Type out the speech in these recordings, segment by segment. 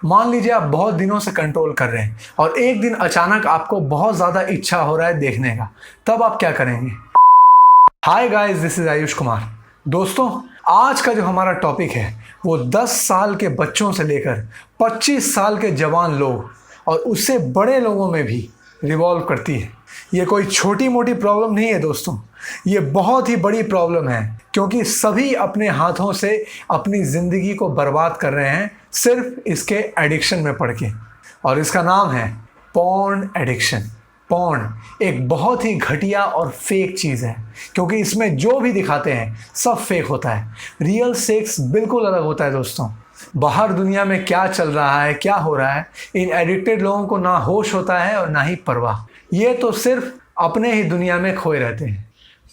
मान लीजिए आप बहुत दिनों से कंट्रोल कर रहे हैं और एक दिन अचानक आपको बहुत ज़्यादा इच्छा हो रहा है देखने का, तब आप क्या करेंगे? Hi guys, this is Ayush Kumar. दोस्तों, आज का जो हमारा टॉपिक है वो 10 साल के बच्चों से लेकर 25 साल के जवान लोग और उससे बड़े लोगों में भी रिवॉल्व करती है। ये कोई छोटी मोटी प्रॉब्लम नहीं है दोस्तों, ये बहुत ही बड़ी प्रॉब्लम है, क्योंकि सभी अपने हाथों से अपनी ज़िंदगी को बर्बाद कर रहे हैं सिर्फ इसके एडिक्शन में पड़ के। और इसका नाम है पॉर्न एडिक्शन। पॉर्न एक बहुत ही घटिया और फेक चीज़ है, क्योंकि इसमें जो भी दिखाते हैं सब फेक होता है। रियल सेक्स बिल्कुल अलग होता है दोस्तों। बाहर दुनिया में क्या चल रहा है, क्या हो रहा है, इन एडिक्टेड लोगों को ना होश होता है और ना ही परवाह। ये तो सिर्फ अपने ही दुनिया में खोए रहते हैं,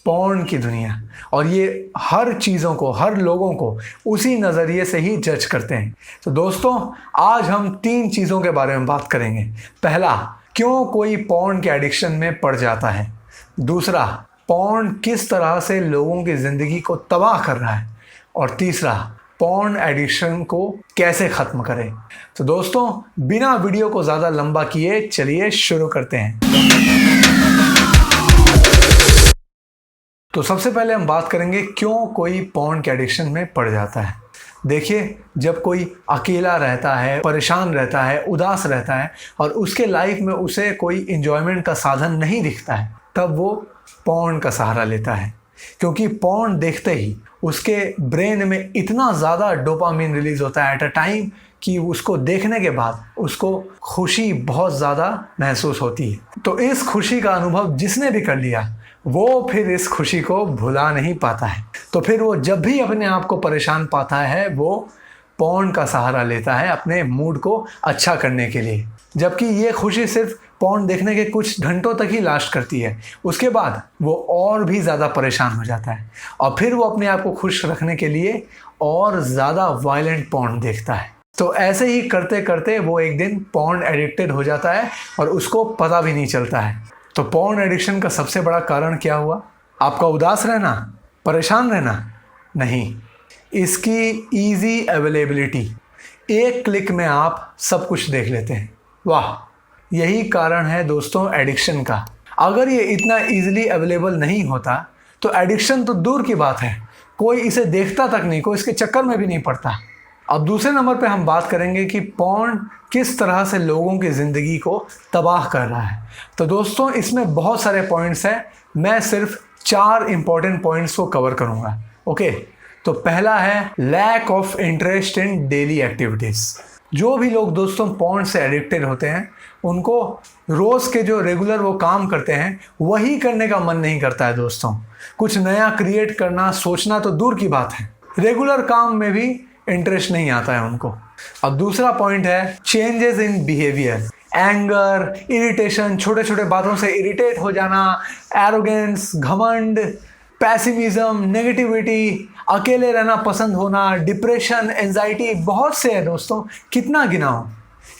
पॉर्न की दुनिया। और ये हर चीज़ों को, हर लोगों को उसी नज़रिए से ही जज करते हैं। तो दोस्तों, आज हम 3 चीज़ों के बारे में बात करेंगे। पहला, क्यों कोई पॉर्न के एडिक्शन में पड़ जाता है। दूसरा, पॉर्न किस तरह से लोगों की ज़िंदगी को तबाह कर रहा है। और तीसरा, पॉर्न एडिक्शन को कैसे ख़त्म करें। तो दोस्तों, बिना वीडियो को ज़्यादा लंबा किए चलिए शुरू करते हैं। तो सबसे पहले हम बात करेंगे क्यों कोई पॉर्न के एडिक्शन में पड़ जाता है। देखिए, जब कोई अकेला रहता है, परेशान रहता है, उदास रहता है और उसके लाइफ में उसे कोई एंजॉयमेंट का साधन नहीं दिखता है, तब वो पॉर्न का सहारा लेता है। क्योंकि पॉर्न देखते ही उसके ब्रेन में इतना ज़्यादा डोपामिन रिलीज होता है एट अ टाइम कि उसको देखने के बाद उसको खुशी बहुत ज़्यादा महसूस होती है। तो इस खुशी का अनुभव जिसने भी कर लिया वो फिर इस खुशी को भुला नहीं पाता है। तो फिर वो जब भी अपने आप को परेशान पाता है वो पॉर्न का सहारा लेता है अपने मूड को अच्छा करने के लिए। जबकि ये खुशी सिर्फ पॉर्न देखने के कुछ घंटों तक ही लास्ट करती है, उसके बाद वो और भी ज़्यादा परेशान हो जाता है और फिर वो अपने आप को खुश रखने के लिए और ज़्यादा वायलेंट पॉर्न देखता है। तो ऐसे ही करते करते वो एक दिन पॉर्न एडिक्टेड हो जाता है और उसको पता भी नहीं चलता है। तो पॉर्न एडिक्शन का सबसे बड़ा कारण क्या हुआ? आपका उदास रहना, परेशान रहना? नहीं, इसकी ईजी अवेलेबिलिटी। एक क्लिक में आप सब कुछ देख लेते हैं। वाह, यही कारण है दोस्तों एडिक्शन का। अगर ये इतना ईजिली अवेलेबल नहीं होता तो एडिक्शन तो दूर की बात है, कोई इसे देखता तक नहीं, कोई इसके चक्कर में भी नहीं पड़ता। अब दूसरे नंबर पे हम बात करेंगे कि पॉर्न किस तरह से लोगों की ज़िंदगी को तबाह कर रहा है। तो दोस्तों, इसमें बहुत सारे पॉइंट्स हैं, मैं सिर्फ 4 इंपॉर्टेंट पॉइंट्स को कवर करूँगा। ओके, तो पहला है lack of interest in daily activities. जो भी लोग दोस्तों पॉर्न से एडिक्टेड होते हैं उनको रोज़ के जो रेगुलर वो काम करते हैं वही करने का मन नहीं करता है दोस्तों। कुछ नया क्रिएट करना, सोचना तो दूर की बात है, रेगुलर काम में भी इंटरेस्ट नहीं आता है उनको। अब दूसरा पॉइंट है changes in behaviour. Anger, irritation, छोटे छोटे बातों से इरिटेट हो जाना, एरोगेंस, घमंड, पैसिमिज्म, नेगेटिविटी, अकेले रहना पसंद होना, डिप्रेशन, एंजाइटी, बहुत से है दोस्तों, कितना गिनाऊं।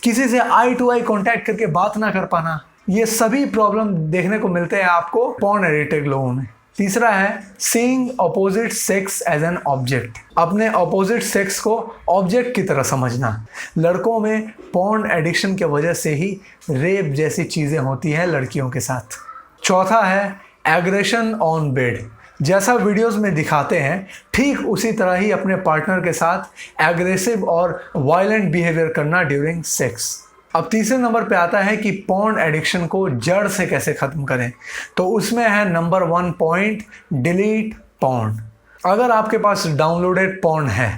किसी से आई टू आई कांटेक्ट करके बात ना कर पाना, ये सभी प्रॉब्लम देखने को मिलते हैं आपको पॉर्न एडिक्टेड लोगों में। तीसरा है seeing opposite sex as an object. अपने अपोजिट सेक्स को ऑब्जेक्ट की तरह समझना। लड़कों में पॉर्न एडिक्शन की वजह से ही रेप जैसी चीज़ें होती हैं लड़कियों के साथ। चौथा है एग्रेशन ऑन बेड। जैसा वीडियोस में दिखाते हैं ठीक उसी तरह ही अपने पार्टनर के साथ एग्रेसिव और वायलेंट बिहेवियर करना ड्यूरिंग सेक्स। अब तीसरे नंबर पे आता है कि पॉर्न एडिक्शन को जड़ से कैसे ख़त्म करें। तो उसमें है नंबर 1 पॉइंट, डिलीट पॉर्न। अगर आपके पास डाउनलोडेड पॉर्न है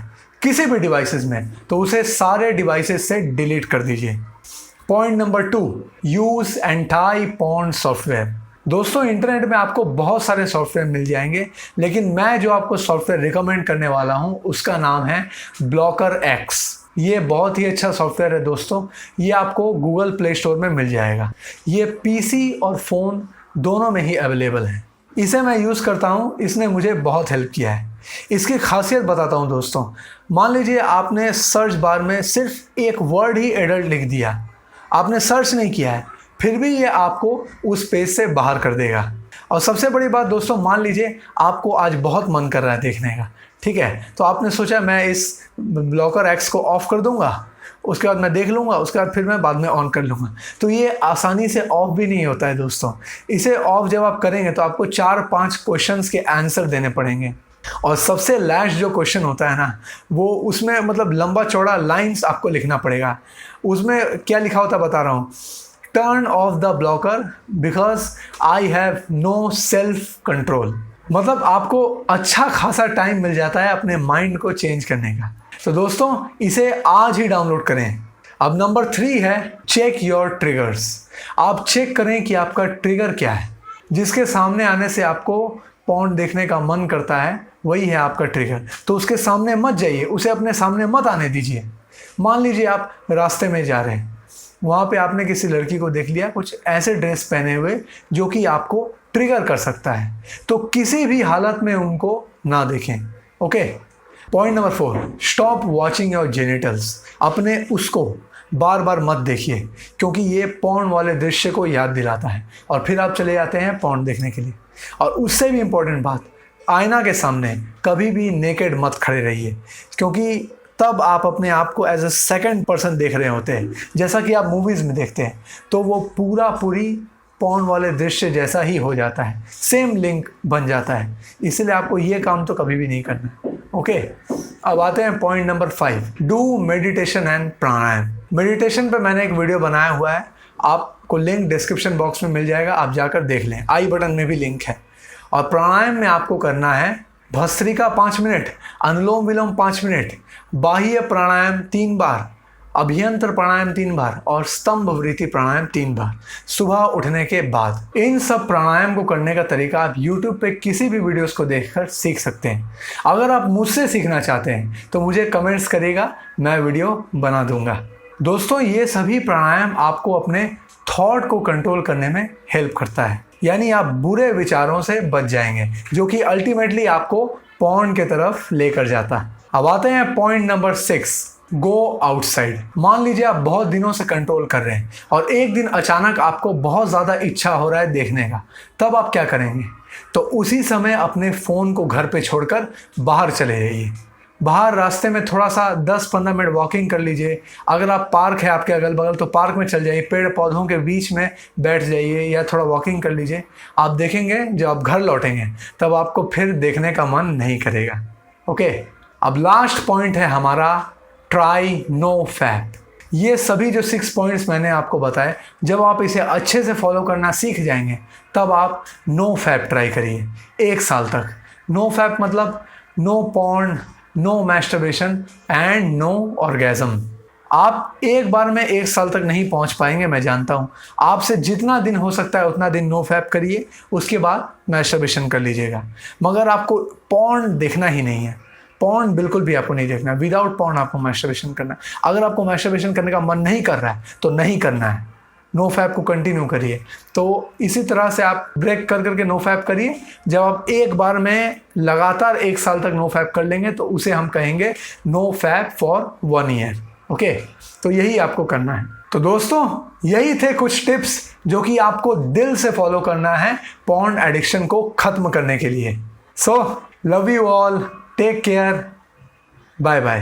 किसी भी डिवाइसेस में तो उसे सारे डिवाइसेस से डिलीट कर दीजिए। Point number 2, use anti porn software. दोस्तों, इंटरनेट में आपको बहुत सारे सॉफ्टवेयर मिल जाएंगे, लेकिन मैं जो आपको सॉफ्टवेयर रिकमेंड करने वाला हूँ उसका नाम है ब्लॉकर एक्स। ये बहुत ही अच्छा सॉफ्टवेयर है दोस्तों, ये आपको गूगल प्ले स्टोर में मिल जाएगा। ये पीसी और फ़ोन दोनों में ही अवेलेबल है। इसे मैं यूज़ करता हूँ, इसने मुझे बहुत हेल्प किया है। इसकी खासियत बताता हूँ दोस्तों। मान लीजिए आपने सर्च बार में सिर्फ एक वर्ड ही एडल्ट लिख दिया, आपने सर्च नहीं किया है, फिर भी ये आपको उस पेज से बाहर कर देगा। और सबसे बड़ी बात दोस्तों, मान लीजिए आपको आज बहुत मन कर रहा है देखने का, ठीक है, तो आपने सोचा मैं इस ब्लॉकर एक्स को ऑफ कर दूंगा, उसके बाद मैं देख लूँगा, उसके बाद फिर मैं बाद में ऑन कर लूँगा। तो ये आसानी से ऑफ भी नहीं होता है दोस्तों। इसे ऑफ जब आप करेंगे तो आपको 4-5 क्वेश्चंस के आंसर देने पड़ेंगे, और सबसे लास्ट जो क्वेश्चन होता है ना, वो उसमें मतलब लंबा चौड़ा लाइंस आपको लिखना पड़ेगा। उसमें क्या लिखा होता बता रहा हूँ, turn off the blocker because I have no self control. मतलब आपको अच्छा खासा टाइम मिल जाता है अपने माइंड को चेंज करने का। तो दोस्तों इसे आज ही डाउनलोड करें। अब नंबर 3 है चेक योर ट्रिगर्स। आप चेक करें कि आपका ट्रिगर क्या है, जिसके सामने आने से आपको पॉर्न देखने का मन करता है, वही है आपका ट्रिगर। तो उसके सामने मत जाइए, उसे अपने सामने मत आने दीजिए। मान लीजिए आप रास्ते में जा रहे हैं, वहाँ पे आपने किसी लड़की को देख लिया कुछ ऐसे ड्रेस पहने हुए जो कि आपको ट्रिगर कर सकता है, तो किसी भी हालत में उनको ना देखें। Okay. Point number 4, stop watching your genitals. अपने उसको बार बार मत देखिए, क्योंकि ये पॉर्न वाले दृश्य को याद दिलाता है और फिर आप चले जाते हैं पॉर्न देखने के लिए। और उससे भी इम्पोर्टेंट बात, आईना के सामने कभी भी नेकेड मत खड़े रहिए, क्योंकि तब आप अपने आप को एज अ सेकंड पर्सन देख रहे होते हैं, जैसा कि आप मूवीज़ में देखते हैं। तो वो पूरी पॉर्न वाले दृश्य जैसा ही हो जाता है, सेम लिंक बन जाता है। इसलिए आपको ये काम तो कभी भी नहीं करना। ओके। अब आते हैं point number 5, do meditation and pranayama. Meditation पे मैंने एक वीडियो बनाया हुआ है, आपको लिंक डिस्क्रिप्शन बॉक्स में मिल जाएगा, आप जाकर देख लें, आई बटन में भी लिंक है। और प्राणायाम में आपको करना है भस्त्रिका 5 मिनट, अनुलोम विलोम 5 मिनट, बाह्य प्राणायाम 3 बार, अभ्यंतर प्राणायाम 3 बार और स्तंभ वृत्ति प्राणायाम 3 बार सुबह उठने के बाद। इन सब प्राणायाम को करने का तरीका आप YouTube पे किसी भी वीडियोस को देखकर सीख सकते हैं। अगर आप मुझसे सीखना चाहते हैं तो मुझे कमेंट्स करिएगा, मैं वीडियो बना दूंगा। दोस्तों ये सभी प्राणायाम आपको अपने थॉट को कंट्रोल करने में हेल्प करता है, यानी आप बुरे विचारों से बच जाएंगे, जो कि अल्टीमेटली आपको पॉर्न के तरफ लेकर जाता है। अब आते हैं पॉइंट नंबर 6, गो आउटसाइड। मान लीजिए आप बहुत दिनों से कंट्रोल कर रहे हैं और एक दिन अचानक आपको बहुत ज़्यादा इच्छा हो रहा है देखने का, तब आप क्या करेंगे? तो उसी समय अपने फ़ोन को घर पे छोड़कर बाहर चले जाइए। बाहर रास्ते में थोड़ा सा 10-15 मिनट वॉकिंग कर लीजिए। अगर आप पार्क है आपके अगल बगल तो पार्क में चल जाइए, पेड़ पौधों के बीच में बैठ जाइए या थोड़ा वॉकिंग कर लीजिए। आप देखेंगे जब आप घर लौटेंगे तब आपको फिर देखने का मन नहीं करेगा। ओके। अब लास्ट पॉइंट है हमारा, ट्राई नो फैप। ये सभी जो 6 पॉइंट्स मैंने आपको बताए, जब आप इसे अच्छे से फॉलो करना सीख जाएंगे तब आप नो फैप ट्राई करिए 1 साल तक। नो फैप मतलब no porn, no masturbation and no orgasm. आप एक बार में 1 साल तक नहीं पहुंच पाएंगे, मैं जानता हूं। आपसे जितना दिन हो सकता है उतना दिन नो फैप करिए, उसके बाद मैस्टरबेशन कर लीजिएगा। मगर आपको पॉर्न देखना ही नहीं है, पॉर्न बिल्कुल भी आपको नहीं देखना है। विदाउट पॉर्न आपको मैस्टरबेशन करना है। अगर आपको मैस्टरबेशन करने का मन नहीं कर रहा है तो नहीं करना है, नो फैप को कंटिन्यू करिए। तो इसी तरह से आप ब्रेक कर करके नो फैप करिए। जब आप एक बार में लगातार 1 साल तक नो फैप कर लेंगे तो उसे हम कहेंगे no fap for 1 year. Okay. तो यही आपको करना है। तो दोस्तों यही थे कुछ टिप्स जो कि आपको दिल से फॉलो करना है पॉर्न एडिक्शन को खत्म करने के लिए। So love you all, take care, bye bye.